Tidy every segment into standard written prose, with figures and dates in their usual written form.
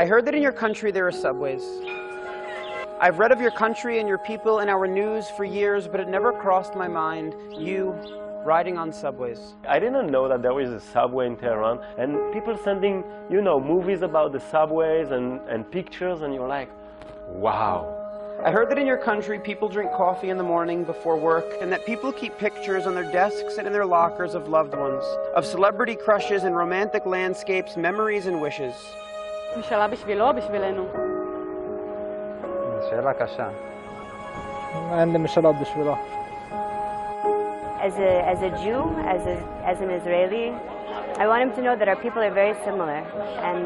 I heard that in your country there are subways. I've read of your country and your people in our news for years, but it never crossed my mind, you riding on subways. I didn't know that there was a subway in Tehran, and people sending, you know, movies about the subways and pictures, and you're like, wow. I heard that in your country people drink coffee in the morning before work, and that people keep pictures on their desks and in their lockers of loved ones, of celebrity crushes and romantic landscapes, memories and wishes. בשבילה בשבילו או בשבילנו? שאלה קשה. אין לי משאלות בשבילו. As a Jew, as an Israeli, I want him to know that our people are very similar, and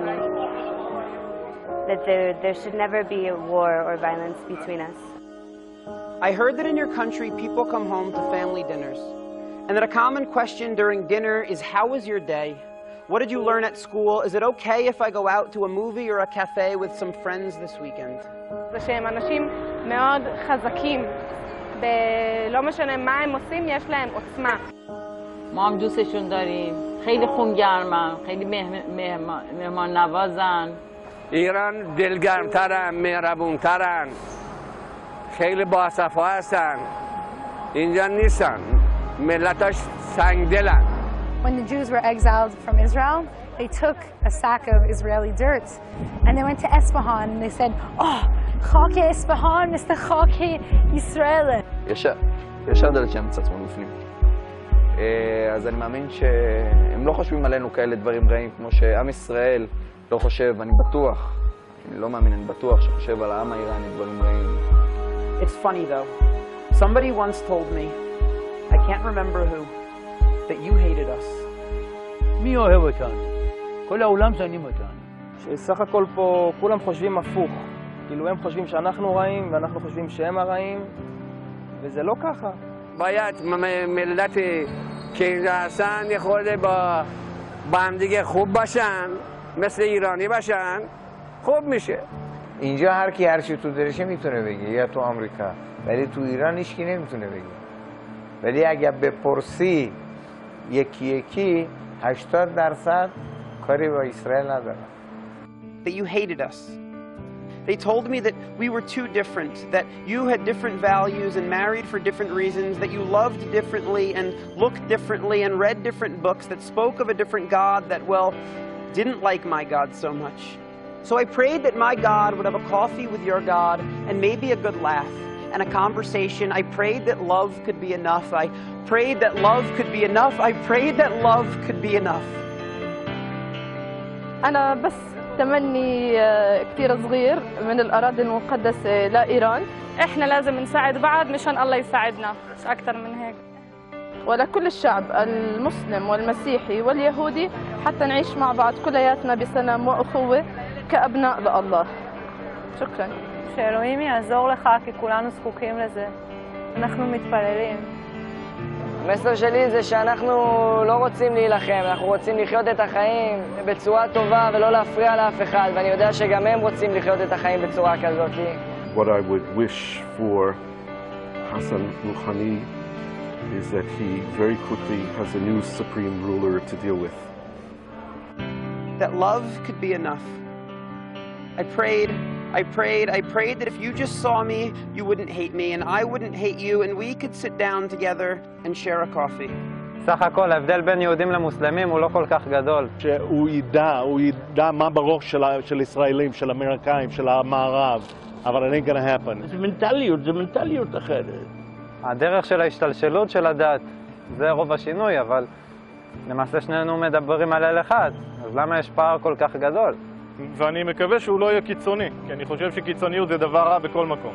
that there should never be a war or violence between us. I heard that in your country people come home to family dinners, and that a common question during dinner is, how was your day? What did you learn at school? Is it okay if I go out to a movie or a cafe with some friends this weekend? זה שהם אנשים מאוד חזקים. לא משנה מה הם עושים, יש להם עוצמה. ما هم دوستشون داریم. خیلی خونگرمن، خیلی مهمان نوازن. ایران دلگرمترن، مهربونترن، خیلی باصفا هستن. اینجا نیستن. ملتاش سنگدلن. When the Jews were exiled from Israel, they took a sack of Israeli dirt and they went to Esfahan and they said, oh, خاک اصفهان مثل خاک ישראל. ישר דלת שהם עצמם בפנים. אז אני מאמין שהם לא חושבים עלינו כאלה דברים רעים כמו שעם ישראל לא חושב, אני בטוח, אני לא מאמין, אני בטוח שחושב על העם האיראני דברים רעים. It's funny though. Somebody once told me, I can't remember who, that you hated us. מי אוהב אותנו? כל העולם שונאים אותנו. שסך הכל פה כולם חושבים הפוך. כאילו הם חושבים שאנחנו רעים ואנחנו חושבים שהם הרעים, וזה לא ככה. باید ملت که اینجا هستن یه خورده با هم دیگه خوب باشن، مثل ایرانی باشن، خوب میشه. اینجا هر کی هر چی تو دلشه میتونه بگه، یا تو آمریکا، ولی تو ایران هیچ کی نمیتونه بگه. ولی اگه بپرسی یکی یکی 80% کاری با اسرائیل ندارن. That you hated us. They told me that we were too different, that you had different values and married for different reasons, that you loved differently and looked differently and read different books that spoke of a different God that, well, didn't like my God so much. So I prayed that my God would have a coffee with your God and maybe a good laugh and a conversation. I prayed that love could be enough. I prayed that love could be enough. I prayed that love could be enough. أنا بس تمني كتير صغير من الأراضي المقدسة لإيران. إحنا لازم نساعد بعض مشان الله يساعدنا، مش أكتر من هيك. ولكل الشعب المسلم والمسيحي واليهودي حتى نعيش مع بعض كلياتنا بسلام وأخوة كأبناء لله. شكرا. שאלוהים יעזור לך כי כולנו זקוקים לזה. אנחנו מתפללים. המסר שלי זה שאנחנו לא רוצים להילחם, אנחנו רוצים לחיות את החיים בצורה טובה ולא להפריע לאף אחד, ואני יודע שגם הם רוצים לחיות את החיים בצורה כזאת. What I would wish for Hassan Rouhani is that he very quickly has a new supreme ruler to deal with. That love could be enough. I prayed that if you just saw me, you wouldn't hate me, and I wouldn't hate you, and we could sit down together and share a coffee. סך הכל ההבדל בין יהודים למוסלמים הוא לא כל כך גדול. שהוא ידע מה בראש של ישראלים, של אמריקאים, של המערב, אבל it ain't gonna happen. זה מנטליות אחרת. הדרך של ההשתלשלות של הדת, זה רוב השינוי, אבל למעשה שנינו מדברים על אל אחד, אז למה יש פער כל כך גדול? ואני מקווה שהוא לא יהיה קיצוני, כי אני חושב שקיצוניות זה דבר רע בכל מקום.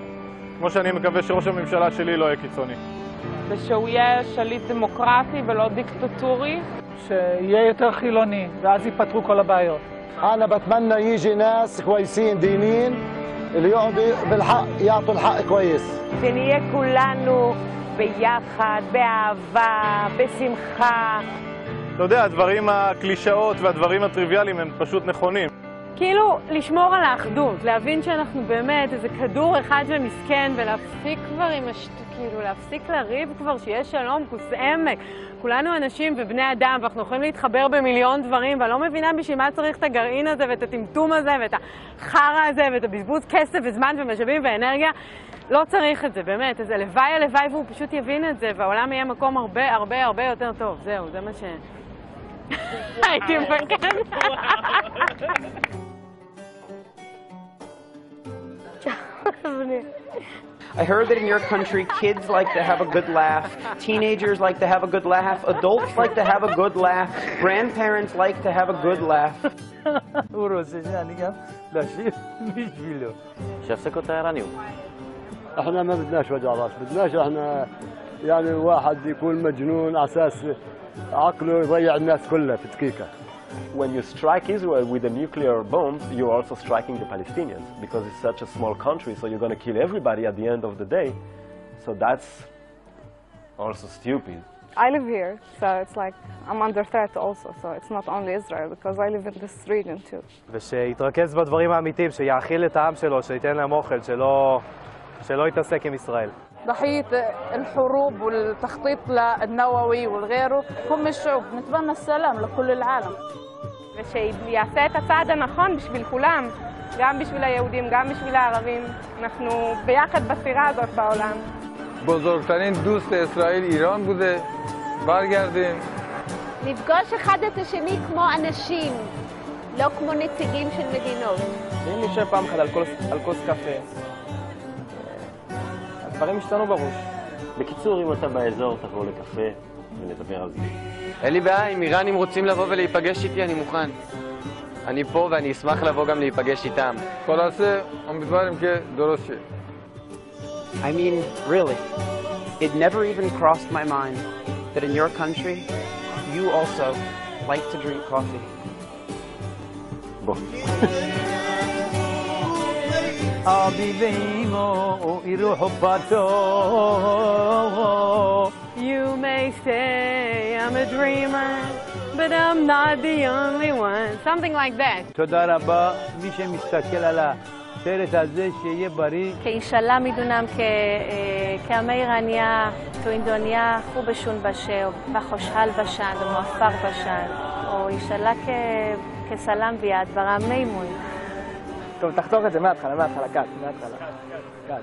כמו שאני מקווה שראש הממשלה שלי לא יהיה קיצוני. ושהוא יהיה שליט דמוקרטי ולא דיקטטורי. שיהיה יותר חילוני, ואז ייפתרו כל הבעיות. أنا بتمنى يجي ناس كويسين دينيين اللي يقعدوا بالحق يعطوا الحق كويس. שנהיה כולנו ביחד, באהבה, בשמחה. אתה יודע, הדברים הקלישאות והדברים הטריוויאליים הם פשוט נכונים. כאילו לשמור על האחדות, להבין שאנחנו באמת איזה כדור אחד ומסכן, ולהפסיק כבר עם כאילו להפסיק לריב כבר, שיש שלום, כוס עמק. כולנו אנשים ובני אדם, ואנחנו יכולים להתחבר במיליון דברים, ואני לא מבינה בשביל מה צריך את הגרעין הזה, ואת הטמטום הזה, ואת החרא הזה, ואת הבזבוז כסף וזמן ומשאבים ואנרגיה. לא צריך את זה, באמת. אז הלוואי, הלוואי, והוא פשוט יבין את זה, והעולם יהיה מקום הרבה, הרבה, הרבה יותר טוב. זהו, זה מה ש... הייתי מבקרת. I heard that in your country, kids like to have a good laugh, teenagers like to have a good laugh, adults like to have a good laugh, grandparents like to have a good laugh. הוא רוצה שאני גם לשיר בשבילו. שיפסיק את הערניות. احنا ما بدناش وجع راس، بدناش احنا يعني واحد يكون مجنون على اساس عقله يضيع الناس كلها في دقيقة. When you strike Israel with a nuclear bomb, you're also striking the Palestinians because it's such a small country, so you're going to kill everybody at the end of the day. So that's also stupid. I live here, so it's like I'm under threat also, so it's not only Israel because I live in this region too. ושיתרכז בדברים האמיתיים, שיאכיל את העם שלו, שייתן להם אוכל, שלא יתעסק עם ישראל. ضحية الحروب والتخطيط للنووي والغيره هم الشعوب نتمنى السلام لكل العالم ושיעשה את הצעד הנכון בשביל כולם, גם בשביל היהודים, גם בשביל הערבים. אנחנו ביחד בסירה הזאת בעולם. בזרگترین دوست اسرائیل ایران بوده. برگردیم. נפגוש אחד את השני כמו אנשים, לא כמו נציגים של מדינות. אם נשב פעם אחת על כוס קפה, הדברים השתנו בראש. בקיצור, אם אתה באזור, תבוא לקפה ונדבר על זה. אין לי בעיה, אם איראנים רוצים לבוא ולהיפגש איתי, אני מוכן. אני פה ואני אשמח לבוא גם להיפגש איתם. خلاصه امیدواریم که درست شه. I mean, really, it never even crossed my mind that in your country, you also like to drink coffee. You may say I'm a dreamer, but I'm not the only one. Something like that. תודה רבה, מי שמסתכל על הסרט הזה, שיהיה בריא. כאישאללה میدونم که همه ایرانیا تو این دنیا خوبشون باشه و خوشحال باشن و موفق باشن و ایشالله که سلام بیاد و غم میمون. טוב, תחתוך את זה מההתחלה, קאט, מההתחלה. קאט.